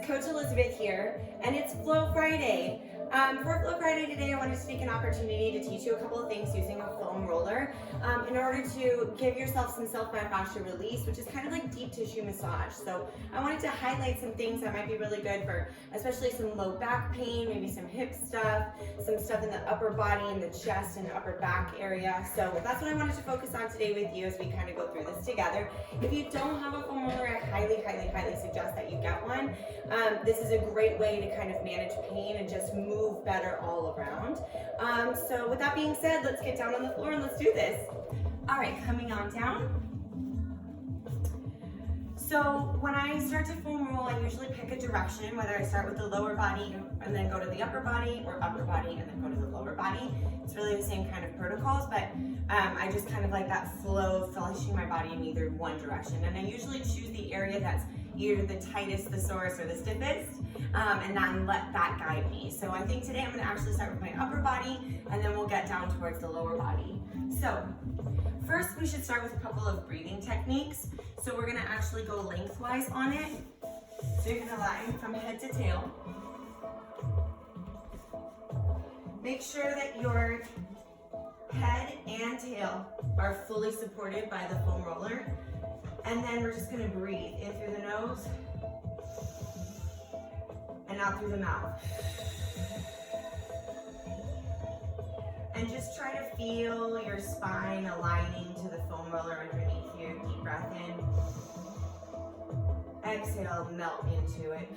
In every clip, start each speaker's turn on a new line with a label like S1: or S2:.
S1: Coach Elizabeth here, and it's Flow Friday. For Flow Friday today, I wanted to take an opportunity to teach you a couple of things using a foam roller in order to give yourself some self-myofascial release, which is kind of like deep tissue massage. So I wanted to highlight some things that might be really good for especially some low back pain, maybe some hip stuff, some stuff in the upper body and the chest and upper back area. So that's what I wanted to focus on today with you as we kind of go through this together. If you don't have a foam roller, I highly suggest that you get one. This is a great way to kind of manage pain and just move better all around. So with that being said, let's get down on the floor and let's do this. All right, coming on down. So when I start to foam roll, I usually pick a direction, whether I start with the lower body and then go to the upper body, or upper body and then go to the lower body. It's really the same kind of protocols, but I just kind of like that flow of flushing my body in either one direction. And I usually choose the area that's either the tightest, the sorest, or the stiffest, and then let that guide me. So I think today I'm gonna actually start with my upper body, and then we'll get down towards the lower body. So first, we should start with a couple of breathing techniques. So we're gonna actually go lengthwise on it. So you're gonna lie from head to tail. Make sure that your head and tail are fully supported by the foam roller. And then we're just gonna breathe in through the nose and out through the mouth. And just try to feel your spine aligning to the foam roller underneath here. Deep breath in. Exhale, melt into it.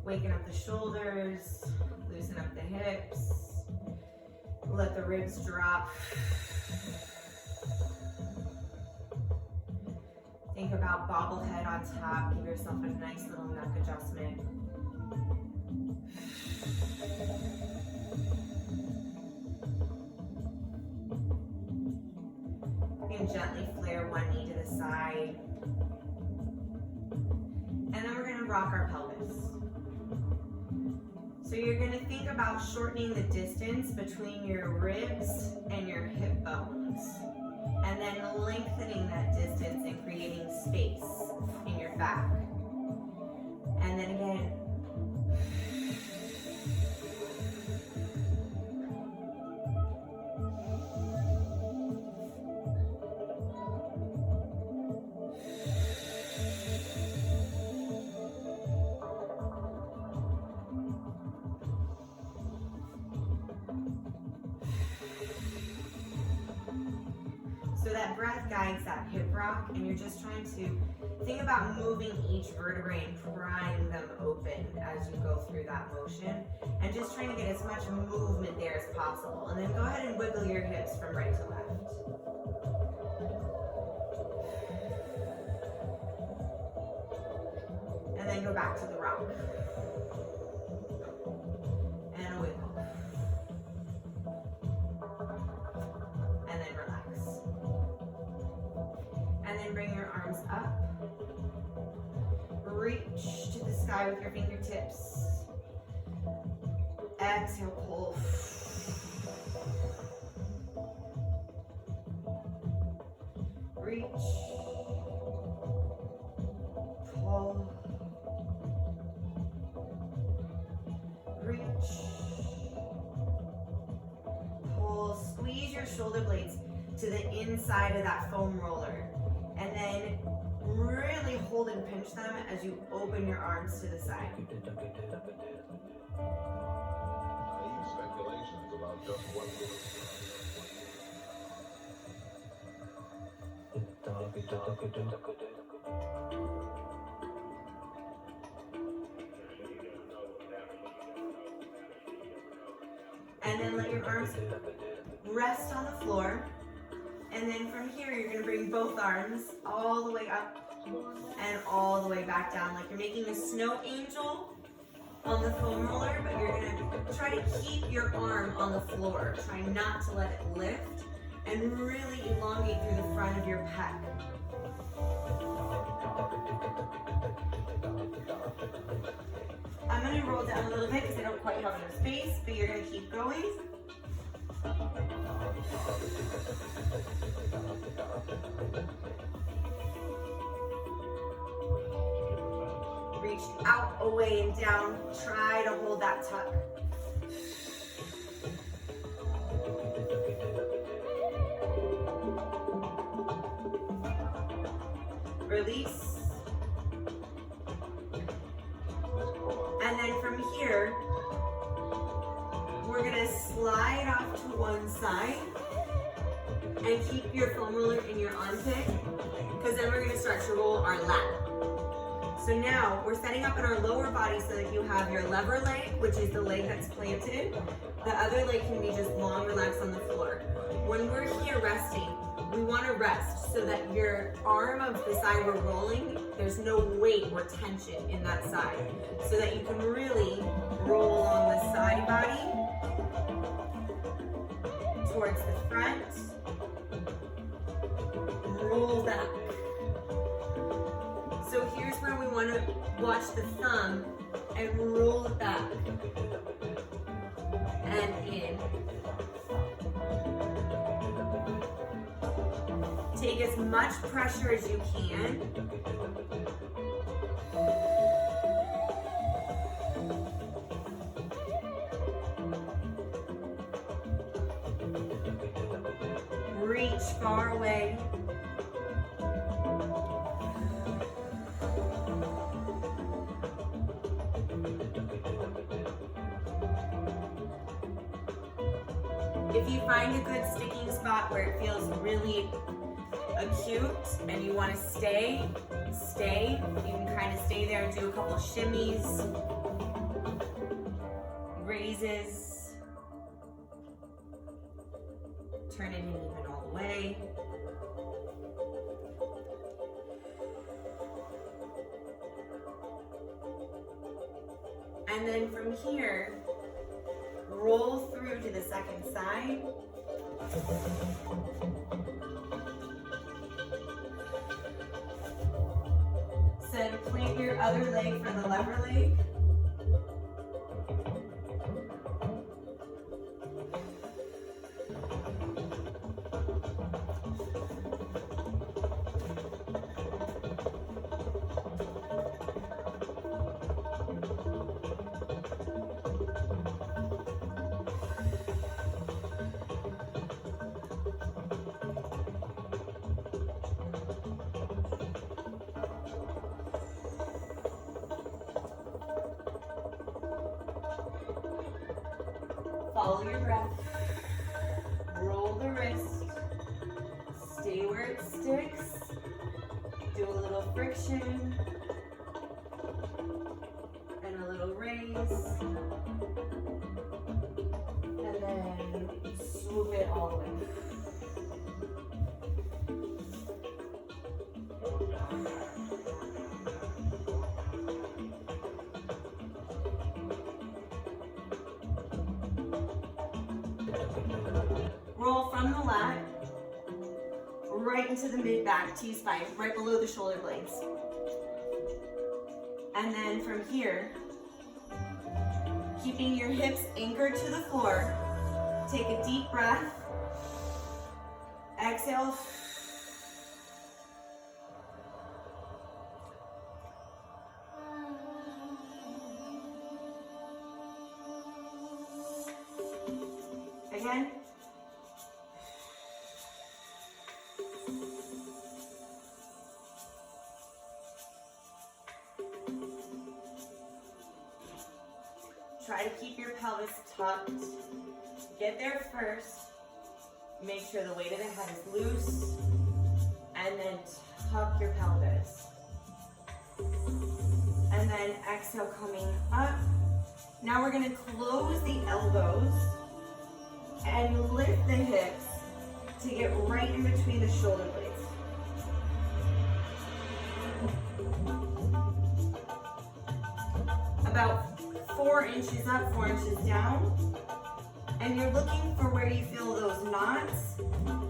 S1: Waken up the shoulders, loosen up the hips. Let the ribs drop. Think about bobblehead on top. Give yourself a nice little neck adjustment. You can gently flare one knee to the side. And then we're gonna rock our pelvis. So you're gonna think about shortening the distance between your ribs and your hip bones, and then lengthening that distance and creating space in your back. And then again, so that breath guides that hip rock, and you're just trying to think about moving each vertebrae and prying them open as you go through that motion, and just trying to get as much movement there as possible. And then go ahead and wiggle your hips from right to left. And then go back to the rock. And a wiggle. And then relax. And then bring your arms up. Reach to the sky with your fingertips. Exhale, pull. Reach. Pull. Reach. Pull. Squeeze your shoulder blades to the inside of that foam roller. And then really hold and pinch them as you open your arms to the side.
S2: Naive speculations about just what
S1: And then let your arms rest on the floor. And then from here, you're gonna bring both arms all the way up and all the way back down, like you're making a snow angel on the foam roller, but you're gonna try to keep your arm on the floor. Try not to let it lift, and really elongate through the front of your pec. I'm gonna roll down a little bit because I don't quite have enough space, but you're gonna keep going. Reach out, away, and down. Try to hold that tuck. Release. And then from here, we're gonna slide off to one side and keep your foam roller in your armpit, because then we're gonna start to roll our lat. So now we're setting up in our lower body so that you have your lever leg, which is the leg that's planted. The other leg can be just long, relaxed on the floor. When we're here resting, we want to rest so that your arm of the side we're rolling, there's no weight or tension in that side, so that you can really roll along the side body towards the front, roll back. So here's where we want to watch the thumb and roll it back and in. Take as much pressure as you can. Reach far away. If you find a good sticking spot where it feels really acute and you want to stay. You can kind of stay there and do a couple shimmies, raises, turn it in even all the way. And then from here, roll through to the second side. Then plant your other leg for the lever leg. Follow your breath. Roll the wrist. Stay where it sticks. Do a little friction. And a little raise. And then swoop it all the way. Roll from the lat right into the mid-back T-spine, right below the shoulder blades. And then from here, keeping your hips anchored to the floor, take a deep breath. Exhale. Again. Try to keep your pelvis tucked. Get there first. Make sure the weight of the head is loose. And then tuck your pelvis. And then exhale, coming up. Now we're going to close the elbows and lift the hips to get right in between the shoulder blades. About 4 inches up, 4 inches down. And you're looking for where you feel those knots,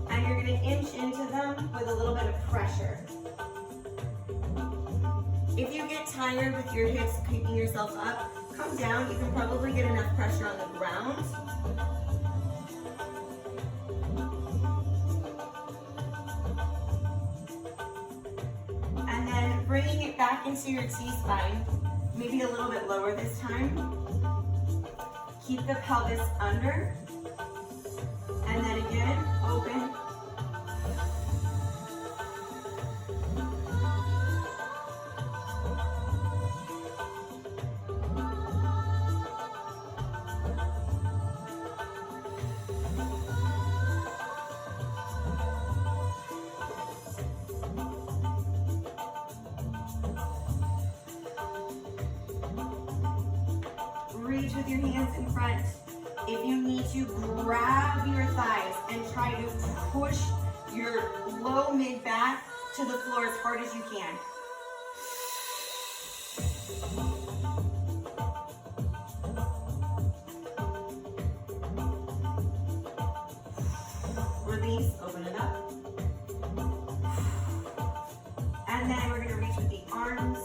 S1: and you're going to inch into them with a little bit of pressure. If you get tired with your hips keeping yourself up, come down. You can probably get enough pressure on the ground. And then bringing it back into your T-spine, Maybe a little bit lower this time. Keep the pelvis under. And then again, open. Reach with your hands in front. If you need to, grab your thighs and try to push your low mid back to the floor as hard as you can. Release, open it up. And then we're going to reach with the arms.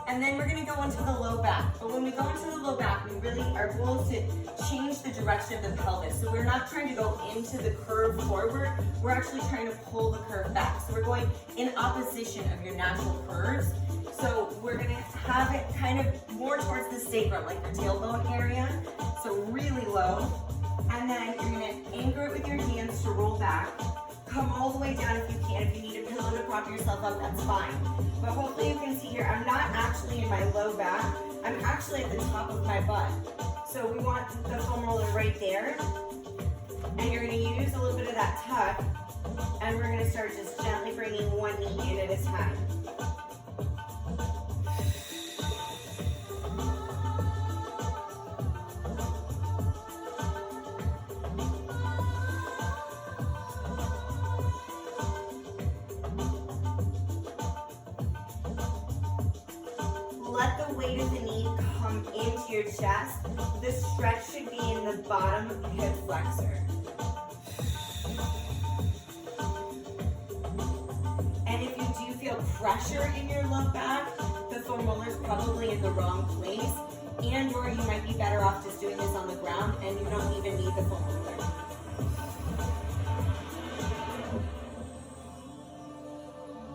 S1: And then we're going to go into the low back. But when we go into the low back, our goal is to change the direction of the pelvis. So we're not trying to go into the curve forward. We're actually trying to pull the curve back. So we're going in opposition of your natural curves. So we're going to have it kind of more towards the sacrum, like your tailbone area. So really low. And then you're going to anchor it with your hands to roll back. Come all the way down if you can. If you need a pillow to prop yourself up, that's fine. But hopefully you can see here, I'm not actually in my low back. I'm actually at the top of my butt. So we want the foam roller right there. And you're going to use a little bit of that tuck. And we're going to start just gently bringing one knee in at a time. Let the weight of the knee come into your chest. The stretch should be in the bottom hip flexor. And if you do feel pressure in your low back, the foam roller is probably in the wrong place, and or you might be better off just doing this on the ground and you don't even need the foam roller.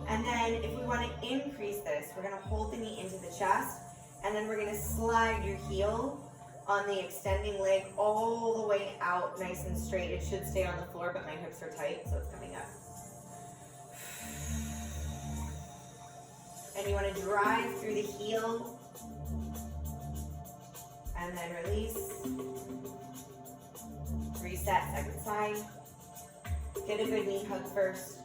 S1: And then if we want to increase this, we're going to hold the knee into the chest, and then we're going to slide your heel on the extending leg all the way out nice and straight. It should stay on the floor, but my hips are tight, so it's coming up. And you want to drive through the heel, and then release. Reset, second side. Get a good knee hug first.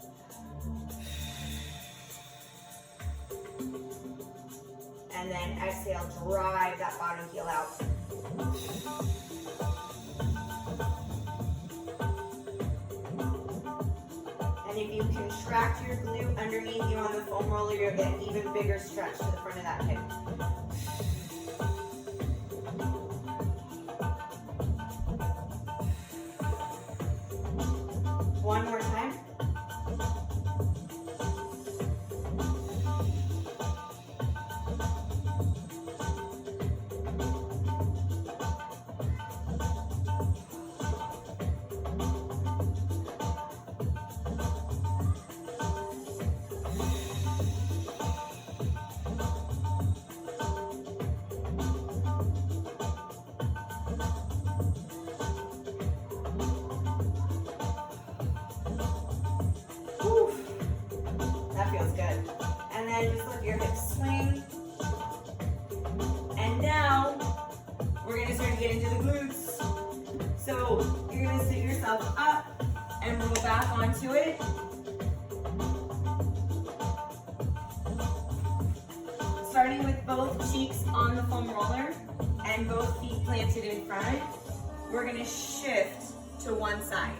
S1: And then exhale, drive that bottom heel out. And if you contract your glute underneath you on the foam roller, you'll get an even bigger stretch to the front of that hip. One more time. That feels good. And then just let your hips swing. And now we're going to start to get into the glutes. So you're going to sit yourself up and roll back onto it. Starting with both cheeks on the foam roller and both feet planted in front, we're going to shift to one side.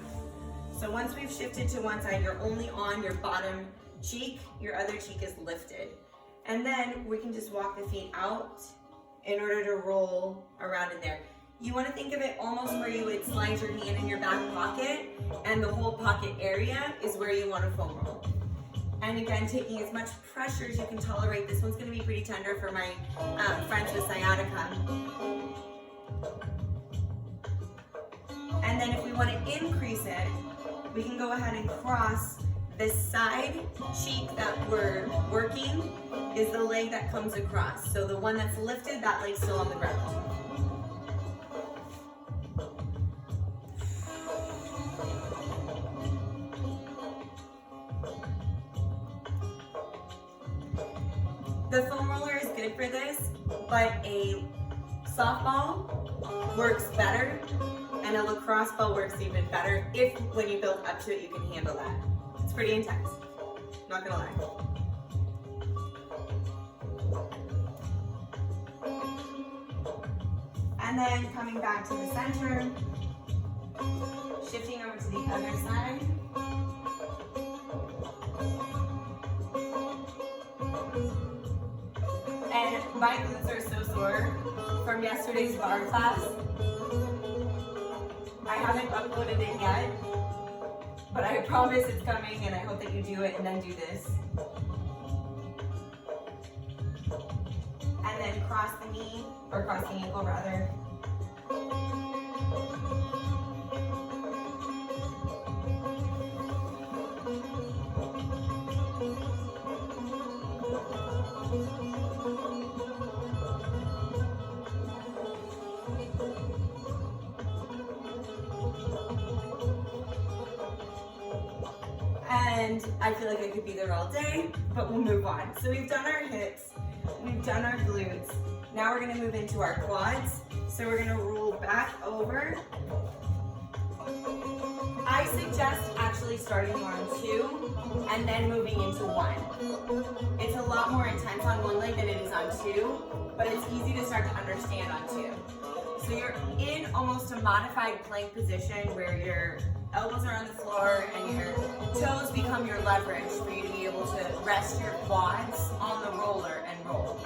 S1: So once we've shifted to one side, you're only on your bottom cheek, your other cheek is lifted. And then we can just walk the feet out in order to roll around in there. You want to think of it almost where you would slide your hand in your back pocket, and the whole pocket area is where you want to foam roll. And again, taking as much pressure as you can tolerate. This one's gonna be pretty tender for my friends with sciatica. And then if we wanna increase it, we can go ahead and cross this side cheek that we're working is the leg that comes across. So the one that's lifted, that leg's still on the ground. The foam roller is good for this, but a softball works better, and a lacrosse ball works even better if when you build up to it, you can handle that. It's pretty intense, not gonna lie. And then coming back to the center, shifting over to the other side. And my glutes are so sore from yesterday's bar class. I haven't uploaded it yet, but I promise it's coming, and I hope that you do it and then do this. And then cross the knee, or cross the ankle rather. And I feel like I could be there all day, but we'll move on. So we've done our hips, we've done our glutes. Now we're gonna move into our quads. So we're gonna roll back over. I suggest actually starting on 2 and then moving into 1. It's a lot more intense on one leg than it is on 2, but it's easy to start to understand on 2. So you're in almost a modified plank position where your elbows are on the floor and your toes become your leverage for you to be able to rest your quads on the roller and roll.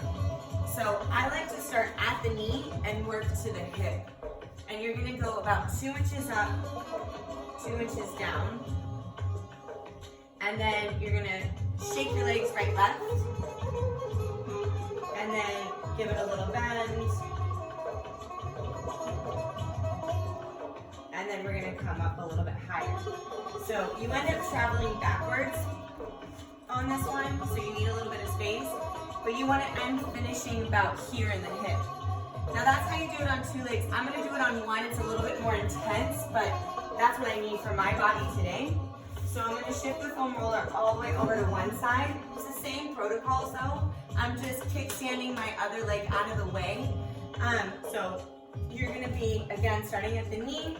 S1: So I like to start at the knee and work to the hip. And you're gonna go about 2 inches up, 2 inches down. And then you're gonna shake your legs right, left. And then give it a little bend. And then we're gonna come up a little bit higher. So you end up traveling backwards on this one, so you need a little bit of space, but you wanna end finishing about here in the hip. Now that's how you do it on 2 legs. I'm gonna do it on 1, it's a little bit more intense, but that's what I need for my body today. So I'm gonna shift the foam roller all the way over to one side. It's the same protocol though. I'm just kickstanding my other leg out of the way. So you're gonna be, again, starting at the knee,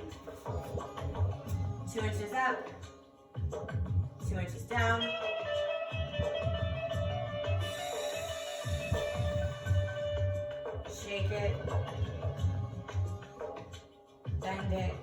S1: 2 inches up, 2 inches down. Shake it, bend it.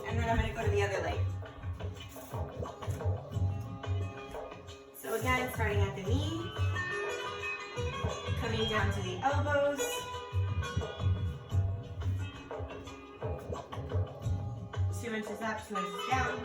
S1: And then I'm going to go to the other leg. So again, starting at the knee, coming down to the elbows, 2 inches up, 2 inches down.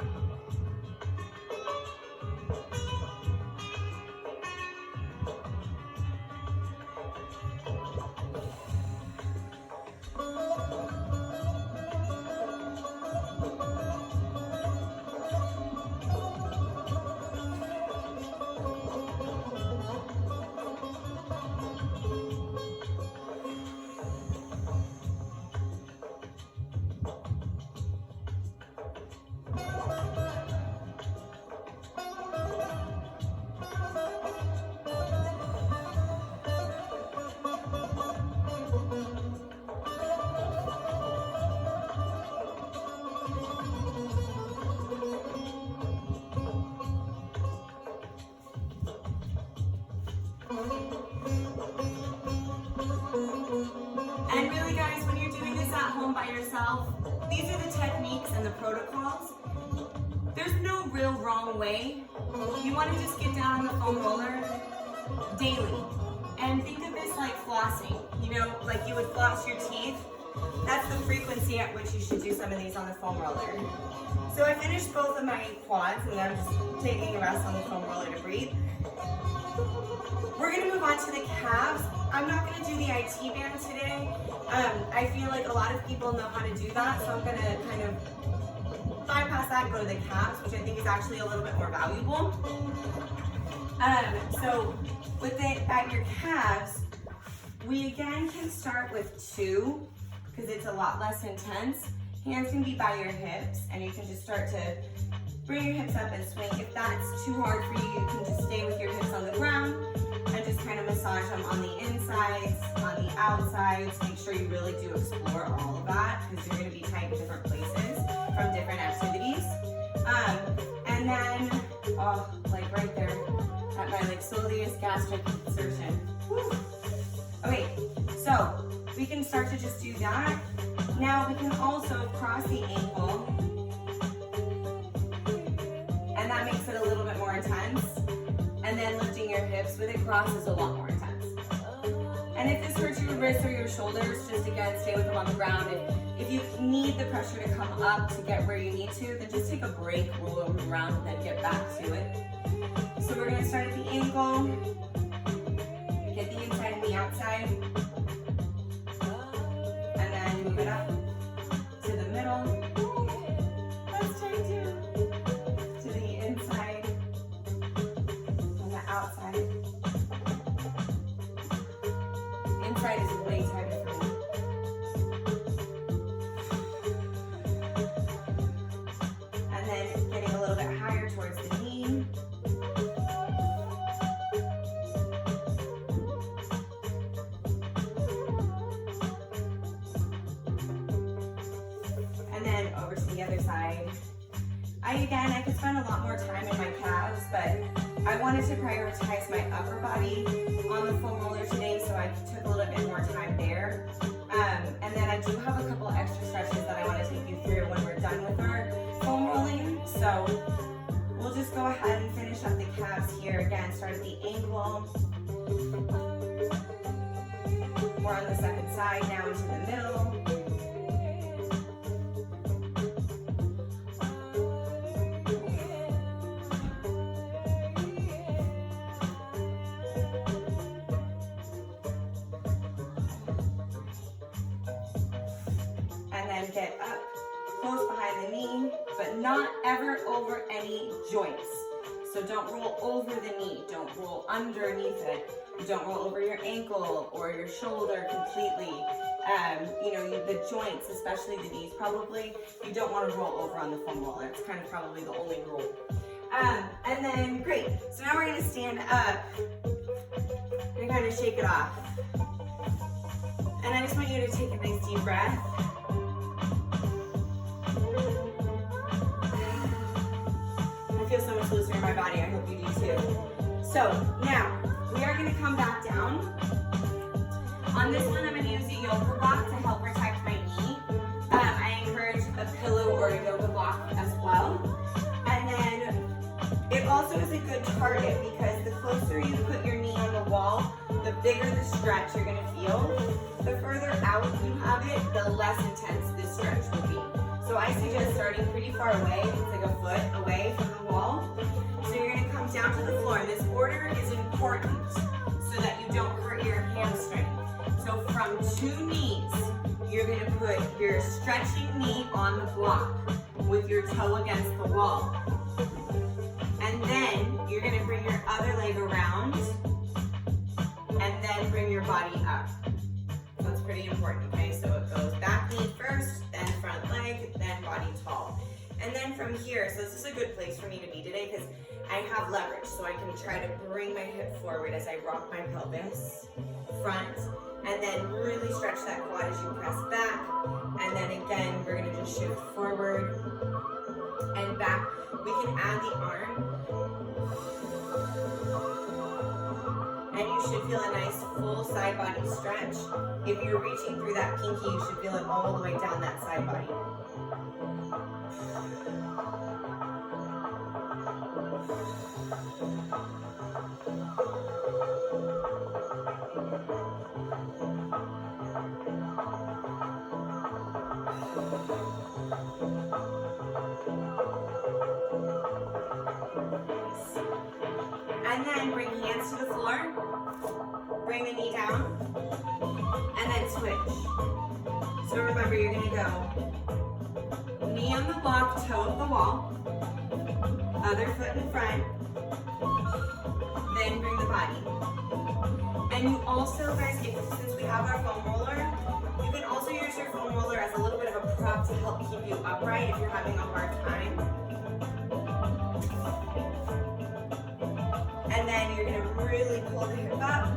S1: And really guys, when you're doing this at home by yourself, these are the techniques and the protocols. There's no real wrong way. You want to just get down on the foam roller daily. And think of this like flossing. You know, like you would floss your teeth. That's the frequency at which you should do some of these on the foam roller. So I finished both of my quads and I'm just taking a rest on the foam roller to breathe. We're gonna move on to the calves. I'm not gonna do the IT band today. I feel like a lot of people know how to do that, so I'm gonna kind of bypass that and go to the calves, which I think is actually a little bit more valuable. So with it at your calves, we again can start with 2, because it's a lot less intense. Hands can be by your hips, and you can just start to bring your hips up and swing. If that's too hard for you, you can just stay with your hips on the ground and just kind of massage them on the insides, on the outsides. Make sure you really do explore all of that, because you're going to be tight in different places from different activities. And then, like right there, at my like soleus gastric insertion. Whew. Okay, so we can start to just do that. Now we can also cross the ankle, and that makes it a little bit more intense. And then lifting your hips with it cross is a lot more intense. And if this hurts your wrists or your shoulders, just again, stay with them on the ground. And if you need the pressure to come up to get where you need to, then just take a break, roll over around, and then get back to it. So we're gonna start at the ankle, get the inside and the outside, and then move it up to the middle. Let's try to the inside and the outside. Inside is way tighter for me. And then getting a little bit higher towards the knee. And then over to the other side. I could spend a lot more time in my calves, but I wanted to prioritize my upper body on the foam roller today, so I took a little bit more time there. And then I do have a couple extra stretches that I want to take you through when we're done with our foam rolling. So we'll just go ahead and finish up the calves here. Again, start at the ankle. We're on the second side now into the middle. Get up close behind the knee, but not ever over any joints. So don't roll over the knee, don't roll underneath it, don't roll over your ankle or your shoulder completely. The joints, especially the knees probably, you don't want to roll over on the foam roller. It's kind of probably the only rule. And then, great. So now we're going to stand up and kind of shake it off. And I just want you to take a nice deep breath. I feel so much looser in my body. I hope you do too. So now we are going to come back down. On this one, I'm going to use a yoga block to help protect my knee. I encourage a pillow or a yoga block as well. And then it also is a good target because the closer you put your knee on the wall, the bigger the stretch you're going to feel. The further out you have it, the less intense this stretch will be. So I suggest starting pretty far away. It's like a foot away from the wall. So you're gonna come down to the floor, and this order is important so that you don't hurt your hamstring. So from 2 knees, you're gonna put your stretching knee on the block with your toe against the wall. And then you're gonna bring your other leg around and then bring your body up. So it's pretty important, okay? So it goes back knee first, then front leg, then body tall. And then from here, so this is a good place for me to be today because I have leverage, so I can try to bring my hip forward as I rock my pelvis, front, and then really stretch that quad as you press back. And then again, we're gonna just shift forward and back. We can add the arm. And you should feel a nice full side body stretch. If you're reaching through that pinky, you should feel it all the way down that side body. And then bring hands to the floor, bring the knee down, and then switch. So remember, you're gonna go knee on the block, toe at the wall, other foot in front, then bring the body. And you also, guys, since we have our foam roller, you can also use your foam roller as a little bit of a prop to help keep you upright if you're having a hard time. And then you're gonna really pull the hip up,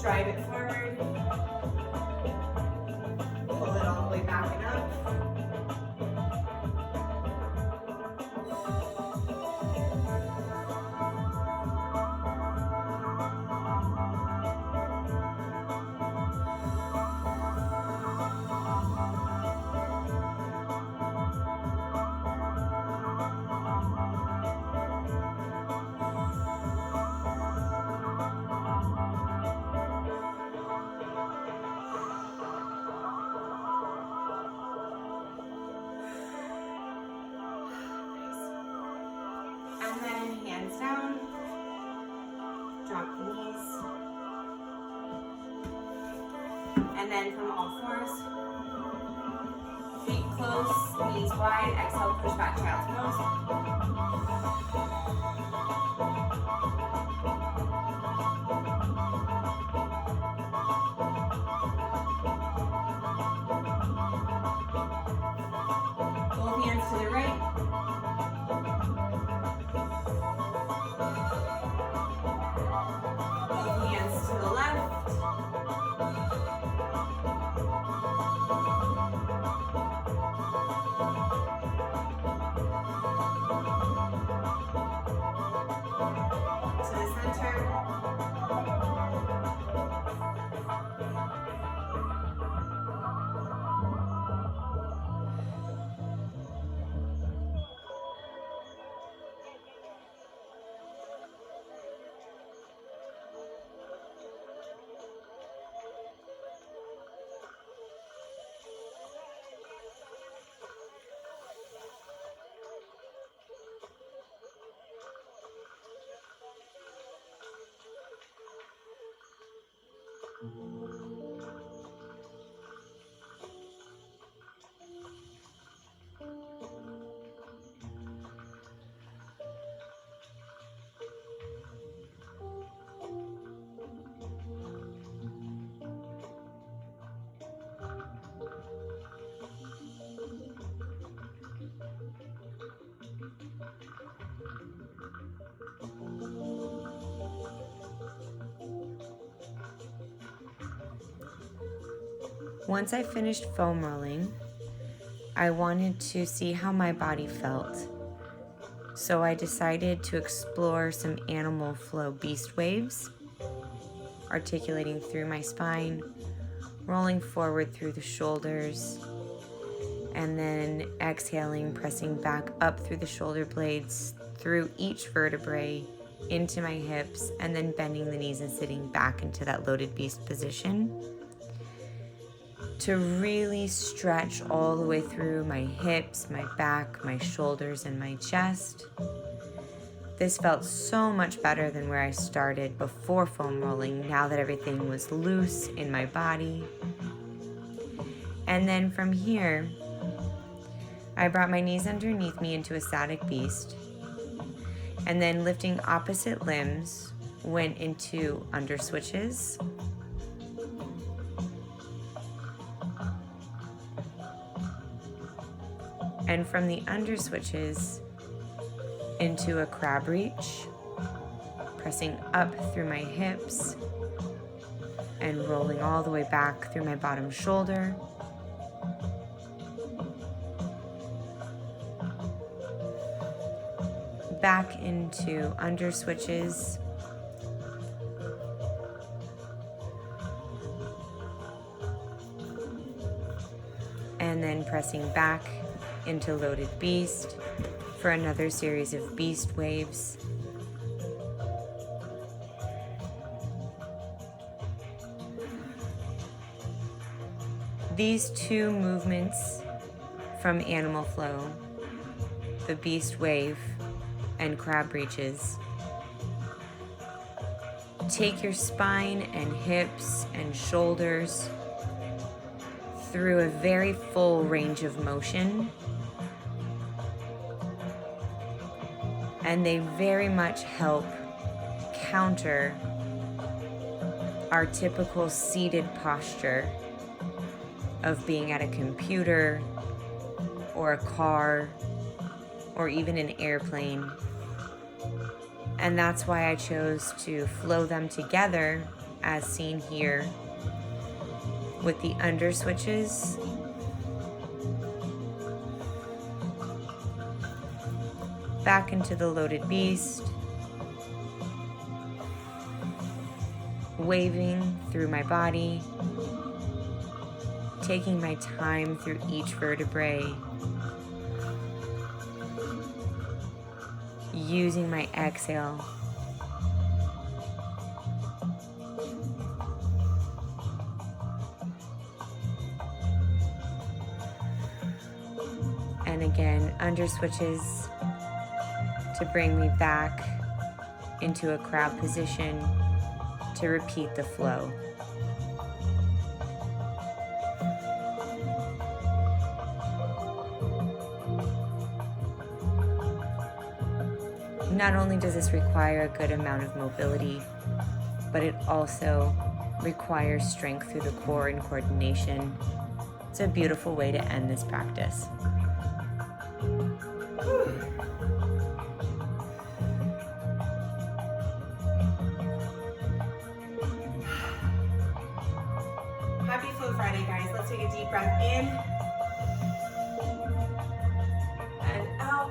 S1: drive it forward, pull it all the way back and up. And then hands down, drop the knees. And then from all fours, feet close, knees wide, exhale, push back, child's pose. Both hands to the right. To the left. To the center. Once I finished foam rolling, I wanted to see how my body felt. So I decided to explore some animal flow beast waves, articulating through my spine, rolling forward through the shoulders, and then exhaling, pressing back up through the shoulder blades, through each vertebrae, into my hips, and then bending the knees and sitting back into that loaded beast position.
S3: to really stretch all the way through my hips, my back, my shoulders, and my chest. This felt so much better than where I started before foam rolling, now that everything was loose in my body. And then from here, I brought my knees underneath me into a static beast, and then lifting opposite limbs, went into under switches. And from the under switches into a crab reach, pressing up through my hips and rolling all the way back through my bottom shoulder. Back into under switches. And then pressing back into loaded beast for another series of beast waves. These two movements from animal flow, the beast wave and crab reaches, take your spine and hips and shoulders through a very full range of motion, and they very much help counter our typical seated posture of being at a computer or a car or even an airplane. And that's why I chose to flow them together as seen here, with the under switches back into the loaded beast, waving through my body, taking my time through each vertebrae, using my exhale and again under switches to bring me back into a crab position to repeat the flow. Not only does this require a good amount of mobility, but it also requires strength through the core and coordination. It's a beautiful way to end this practice.
S1: Happy Flow Friday, guys. Let's take a deep breath in and out.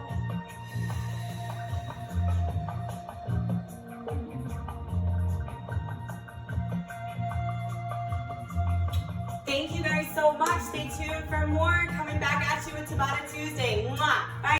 S1: Thank you guys so much. Stay tuned for more. Coming back at you with Tabata Tuesday. Mwah. Bye.